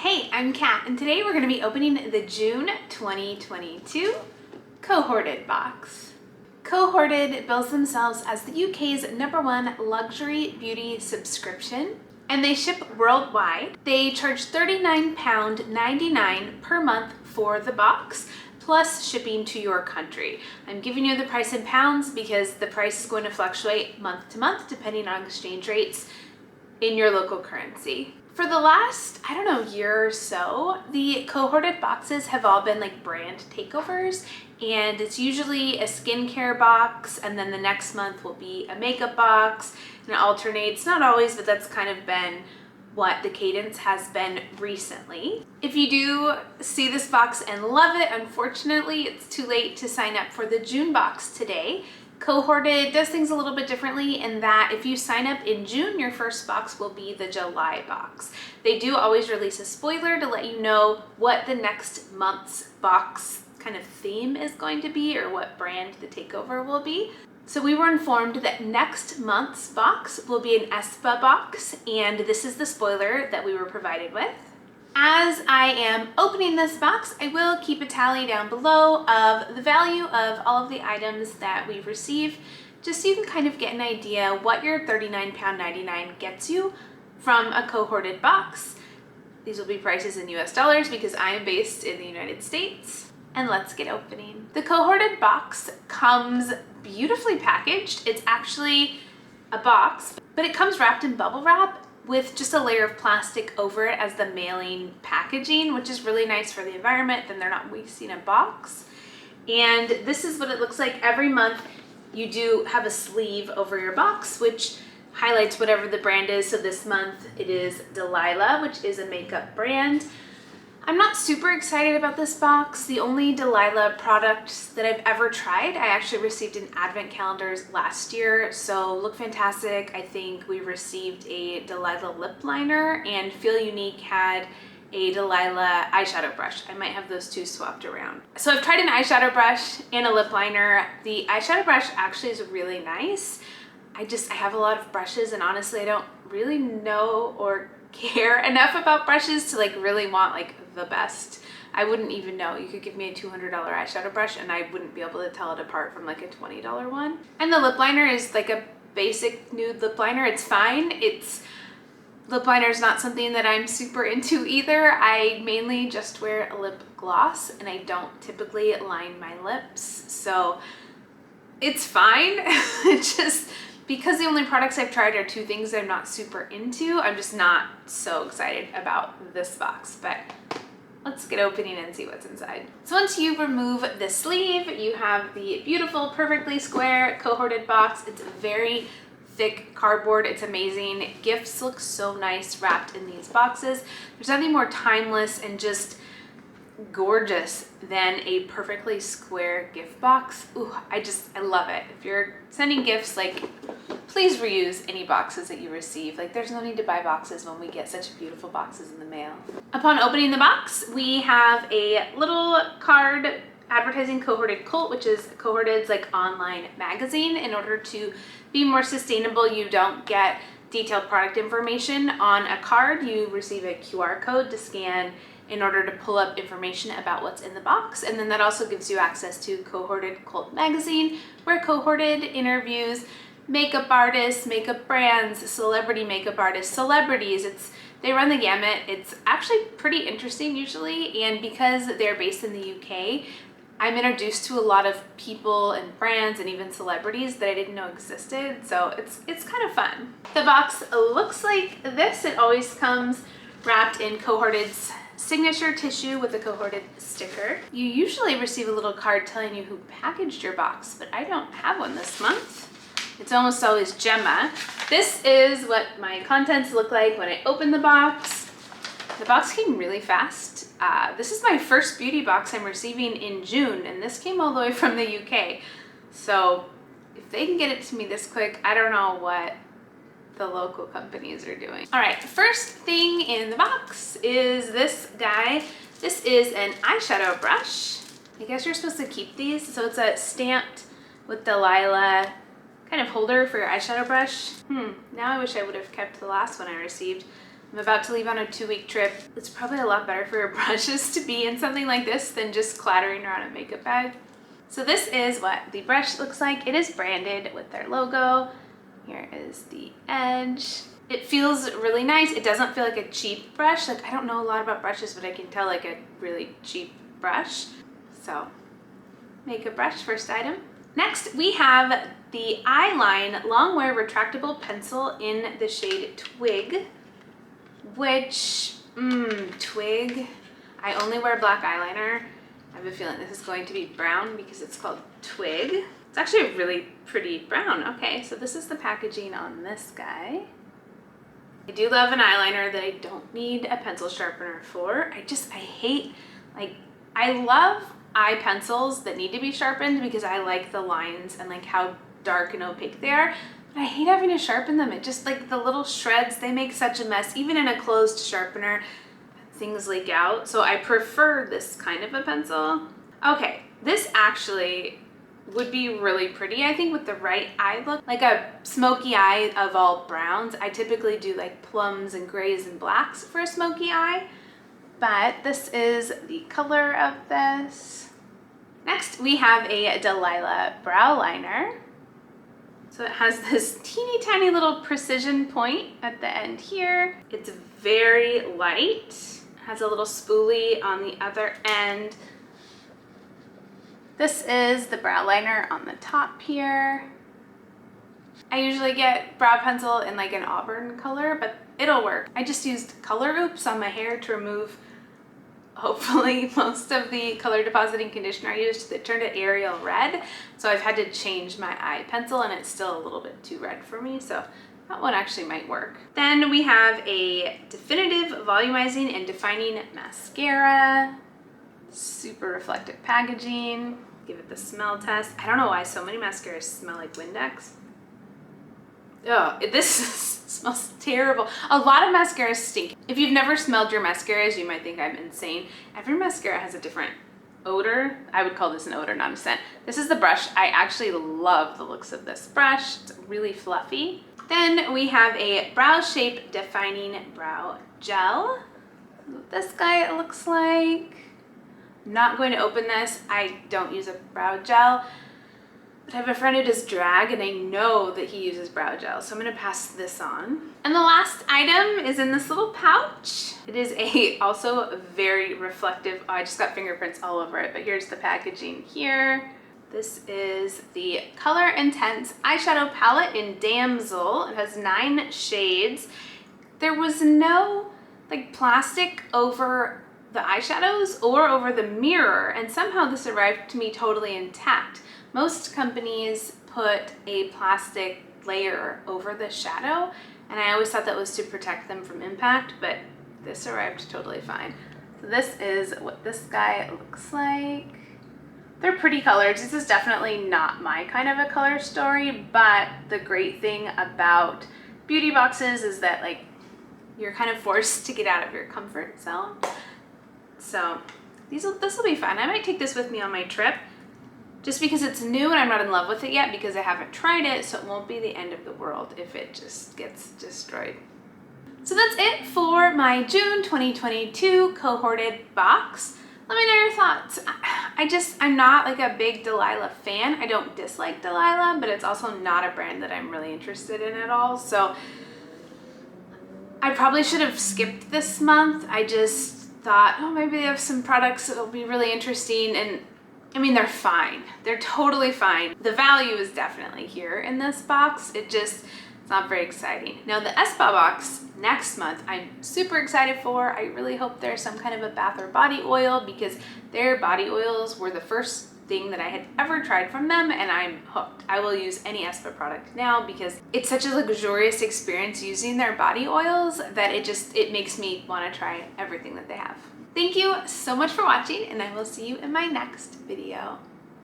Hey, I'm Kat, and today we're going to be opening the June 2022 Cohorted box. Cohorted bills themselves as the UK's #1 luxury beauty subscription, and they ship worldwide. They charge £39.99 per month for the box, plus shipping to your country. I'm giving you the price in pounds because the price is going to fluctuate month to month depending on exchange rates in your local currency. For the last, year or so, the Cohorted boxes have all been like brand takeovers, and it's usually a skincare box, and then the next month will be a makeup box, and it alternates, not always, but that's kind of been what the cadence has been recently. If you do see this box and love it, unfortunately, it's too late to sign up for the June box today. Cohorted does things a little bit differently in that if you sign up in June, your first box will be the July box. They do always release a spoiler to let you know what the next month's box kind of theme is going to be or what brand the takeover will be. So we were informed that next month's box will be an Espa box, and this is the spoiler that we were provided with. As I am opening this box, I will keep a tally down below of the value of all of the items that we've received, just so you can kind of get an idea what your £39.99 gets you from a Cohorted box. These will be prices in US dollars because I am based in the United States. And let's get opening. The Cohorted box comes beautifully packaged. It's actually a box, but it comes wrapped in bubble wrap with just a layer of plastic over it as the mailing packaging, which is really nice for the environment. Then they're not wasting a box. And this is what it looks like every month. You do have a sleeve over your box, which highlights whatever the brand is. So this month it is Delilah, which is a makeup brand. I'm not super excited about this box. The only Delilah product that I've ever tried, I actually received in advent calendars last year, so look fantastic. I think we received a Delilah lip liner, and Feel Unique had a Delilah eyeshadow brush. I might have those two swapped around. So I've tried an eyeshadow brush and a lip liner. The eyeshadow brush actually is really nice. I have a lot of brushes, and honestly I don't really know or care enough about brushes to like really want like the best. I wouldn't even know. You could give me a $200 eyeshadow brush and I wouldn't be able to tell it apart from like a $20 one. And the lip liner is like a basic nude lip liner. It's fine. Lip liner is not something that I'm super into either. I mainly just wear a lip gloss and I don't typically line my lips, so it's fine. It's just because the only products I've tried are two things I'm not super into, I'm just not so excited about this box, but let's get opening and see what's inside. So once you remove the sleeve, you have the beautiful, perfectly square Cohorted box. It's very thick cardboard. It's amazing. Gifts look so nice wrapped in these boxes. There's nothing more timeless and just gorgeous than a perfectly square gift box. Ooh, I love it. If you're sending gifts, like, please reuse any boxes that you receive. Like, there's no need to buy boxes when we get such beautiful boxes in the mail. Upon opening the box, we have a little card advertising Cohorted Cult, which is Cohorted's like online magazine. In order to be more sustainable, you don't get detailed product information on a card. You receive a QR code to scan in order to pull up information about what's in the box. And then that also gives you access to Cohorted Cult magazine, where Cohorted interviews makeup artists, makeup brands, celebrity makeup artists, celebrities. They run the gamut. It's actually pretty interesting usually, and because they're based in the UK, I'm introduced to a lot of people and brands and even celebrities that I didn't know existed, so it's kind of fun. The box looks like this. It always comes wrapped in Cohorted's signature tissue with a Cohorted sticker. You usually receive a little card telling you who packaged your box, but I don't have one this month. It's almost always Gemma. This is what my contents look like when I open the box. The box came really fast. This is my first beauty box I'm receiving in June, and this came all the way from the UK. So if they can get it to me this quick, I don't know what the local companies are doing. All right, first thing in the box is this guy. This is an eyeshadow brush. I guess you're supposed to keep these. So it's a stamped with Delilah kind of holder for your eyeshadow brush. Now I wish I would have kept the last one I received. I'm about to leave on a 2-week trip. It's probably a lot better for your brushes to be in something like this than just clattering around a makeup bag. So this is what the brush looks like. It is branded with their logo. Here is the edge. It feels really nice. It doesn't feel like a cheap brush. Like, I don't know a lot about brushes, but I can tell like a really cheap brush. So, makeup brush, first item. Next, we have the Eye Line Long Wear Retractable Pencil in the shade Twig, which, Twig. I only wear black eyeliner. I have a feeling this is going to be brown because it's called Twig. It's actually a really pretty brown. Okay, so this is the packaging on this guy. I do love an eyeliner that I don't need a pencil sharpener for. I hate, like, I love eye pencils that need to be sharpened because I like the lines and like how dark and opaque they are. But I hate having to sharpen them. It just, like, the little shreds, they make such a mess. Even in a closed sharpener, things leak out. So I prefer this kind of a pencil. Okay, this actually would be really pretty, I think, with the right eye look. Like a smoky eye of all browns. I typically do like plums and grays and blacks for a smoky eye, but this is the color of this. Next, we have a Delilah brow liner. So it has this teeny tiny little precision point at the end here. It's very light. It has a little spoolie on the other end. This is the brow liner on the top here. I usually get brow pencil in like an auburn color, but it'll work. I just used Color Oops on my hair to remove, hopefully, most of the color depositing conditioner I used that turned it Ariel red. So I've had to change my eye pencil and it's still a little bit too red for me. So that one actually might work. Then we have a definitive volumizing and defining mascara. Super reflective packaging. Give it the smell test. I don't know why so many mascaras smell like Windex. Oh, this smells terrible. A lot of mascaras stink. If you've never smelled your mascaras, you might think I'm insane. Every mascara has a different odor. I would call this an odor, not a scent. This is the brush. I actually love the looks of this brush. It's really fluffy. Then we have a brow shape defining brow gel. This guy looks like. I'm not going to open this. I don't use a brow gel, but I have a friend who does drag and I know that he uses brow gel, so I'm gonna pass this on. And the last item is in this little pouch. It is also very reflective. Oh, I just got fingerprints all over it, but here's the packaging here. This is the Color Intense eyeshadow palette in Damsel. It has 9 shades. There was no like plastic over the eyeshadows or over the mirror, and somehow this arrived to me totally intact. Most companies put a plastic layer over the shadow, and I always thought that was to protect them from impact, but this arrived totally fine. So this is what this guy looks like. They're pretty colors. This is definitely not my kind of a color story, but the great thing about beauty boxes is that like you're kind of forced to get out of your comfort zone. So this will be fun. I might take this with me on my trip just because it's new and I'm not in love with it yet because I haven't tried it, so it won't be the end of the world if it just gets destroyed. So that's it for my June 2022 Cohorted box. Let me know your thoughts. I'm not like a big Delilah fan. I don't dislike Delilah, but it's also not a brand that I'm really interested in at all. So I probably should have skipped this month. I just thought, oh, maybe they have some products that'll be really interesting, and I mean, they're fine. They're totally fine. The value is definitely here in this box. It's not very exciting. Now the Espa box next month, I'm super excited for. I really hope there's some kind of a bath or body oil because their body oils were the first thing that I had ever tried from them, and I'm hooked. I will use any Espa product now because it's such a luxurious experience using their body oils that it makes me want to try everything that they have. Thank you so much for watching, and I will see you in my next video.